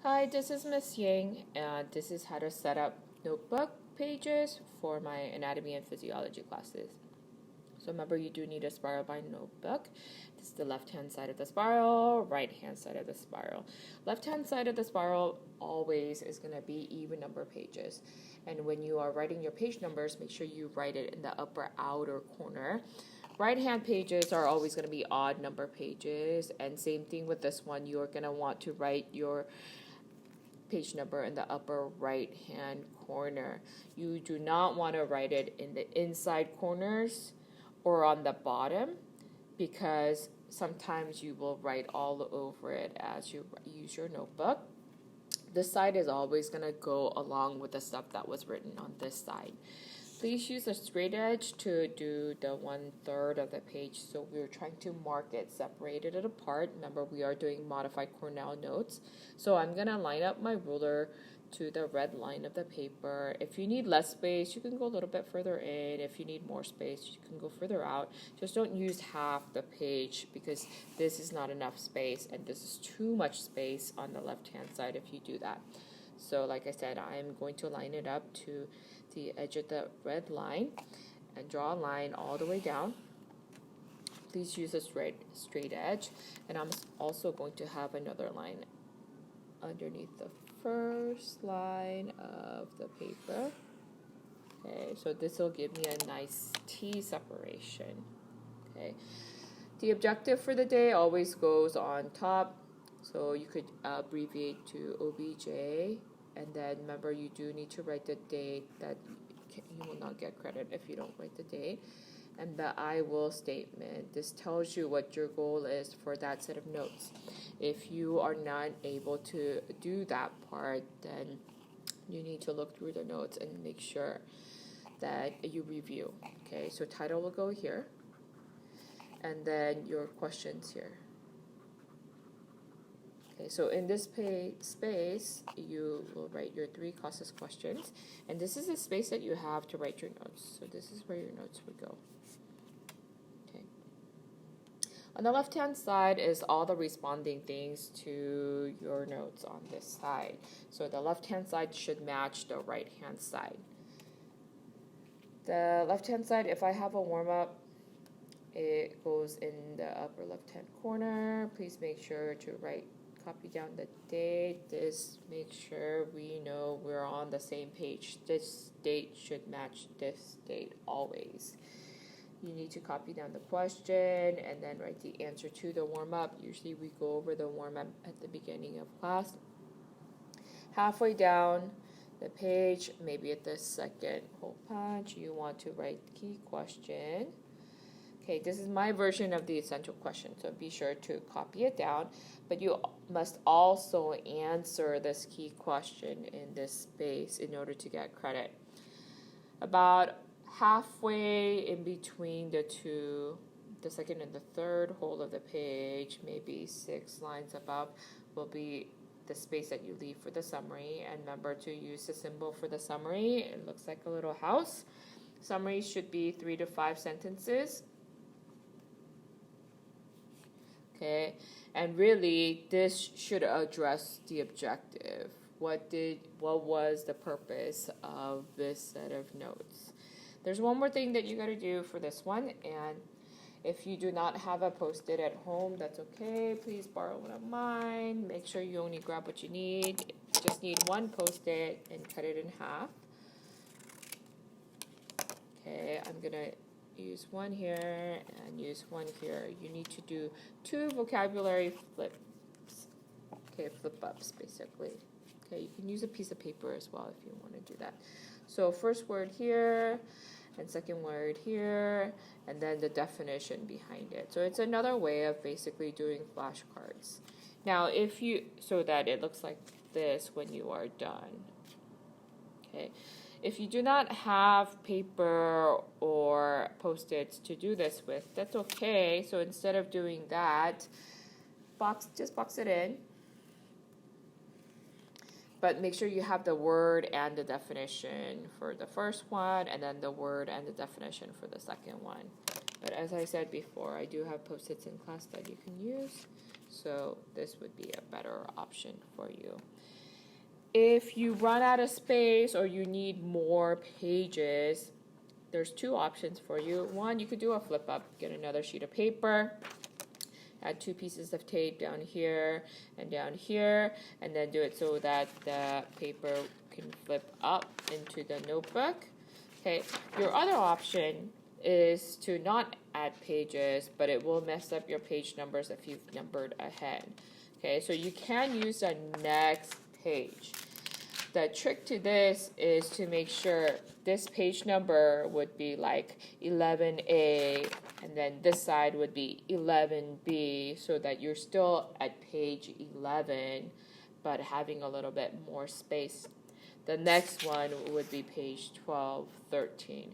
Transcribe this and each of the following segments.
Hi, this is Miss Yang, and this is how to set up notebook pages for my anatomy and physiology classes. So remember, you do need a spiral bind notebook. This is the left-hand side of the spiral, right-hand side of the spiral. Left-hand side of the spiral always is going to be even number pages. And when you are writing your page numbers, make sure you write it in the upper outer corner. Right-hand pages are always going to be odd number pages, and same thing with this one. You're going to want to write your page number in the upper right hand corner. You do not want to write it in the inside corners or on the bottom, because sometimes you will write all over it as you use your notebook. This side is always going to go along with the stuff that was written on this side. Please use a straight edge to do the 1/3 of the page. So we're trying to mark it, separated it apart. Remember, we are doing modified Cornell notes. So I'm going to line up my ruler to the red line of the paper. If you need less space, you can go a little bit further in. If you need more space, you can go further out. Just don't use half the page, because this is not enough space and this is too much space on the left-hand side if you do that. So like I said, I'm going to line it up to the edge of the red line and draw a line all the way down. Please use a straight edge, and I'm also going to have another line underneath the first line of the paper. Okay, so this will give me a nice T separation. Okay, the objective for the day always goes on top, so you could abbreviate to OBJ. And then remember, you do need to write the date. That you will not get credit if you don't write the date. And the I will statement. This tells you what your goal is for that set of notes. If you are not able to do that part, then you need to look through the notes and make sure that you review. Okay, so title will go here, and then your questions here. Okay, so in this space, you will write your 3 closest questions, and this is the space that you have to write your notes. So this is where your notes would go. Okay. On the left-hand side is all the responding things to your notes on this side. So the left-hand side should match the right-hand side. The left-hand side, if I have a warm-up, it goes in the upper left-hand corner. Please make sure to copy down the date. This makes sure we know we're on the same page. This date should match this date always. You need to copy down the question and then write the answer to the warm-up. Usually we go over the warm-up at the beginning of class. Halfway down the page, maybe at the second hole punch, you want to write the key question. Okay, this is my version of the essential question, so be sure to copy it down. But you must also answer this key question in this space in order to get credit. About halfway in between the two, the second and the third hole of the page, maybe 6 lines above, will be the space that you leave for the summary. And remember to use the symbol for the summary. It looks like a little house. Summary should be 3 to 5 sentences. Okay, and really this should address the objective. What was the purpose of this set of notes? There's one more thing that you got to do for this one, and if you do not have a Post-it at home, that's okay. Please borrow one of mine. Make sure you only grab what you need. Just need one Post-it and cut it in half. Okay, I'm gonna use one here and use one here. You need to do 2 vocabulary flips. Okay, flip ups basically. Okay, you can use a piece of paper as well if you want to do that. So first word here and second word here, and then the definition behind it. So it's another way of basically doing flashcards. Now so that it looks like this when you are done. Okay. If you do not have paper or Post-its to do this with, that's okay. So instead of doing that, just box it in. But make sure you have the word and the definition for the first one, and then the word and the definition for the second one. But as I said before, I do have Post-its in class that you can use. So this would be a better option for you. If you run out of space or you need more pages, there's two options for you. One, you could do a flip up, get another sheet of paper, add 2 pieces of tape down here and down here, and then do it so that the paper can flip up into the notebook. Okay, your other option is to not add pages, but it will mess up your page numbers if you've numbered ahead. Okay, so you can use the next page. The trick to this is to make sure this page number would be like 11A, and then this side would be 11B, so that you're still at page 11, but having a little bit more space. The next one would be page 12, 13.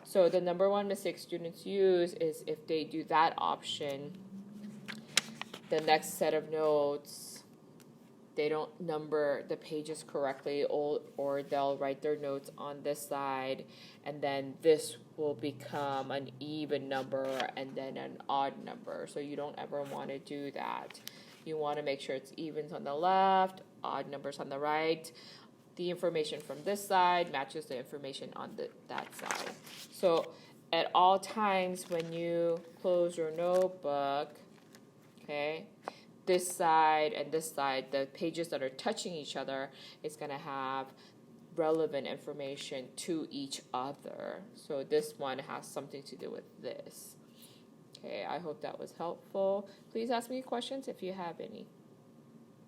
So the number one mistake students use is if they do that option, the next set of notes, they don't number the pages correctly, or they'll write their notes on this side, and then this will become an even number and then an odd number. So you don't ever want to do that. You want to make sure it's evens on the left, odd numbers on the right. The information from this side matches the information on that side. So at all times when you close your notebook, okay, this side and this side, the pages that are touching each other, is going to have relevant information to each other. So this one has something to do with this. Okay, I hope that was helpful. Please ask me questions if you have any.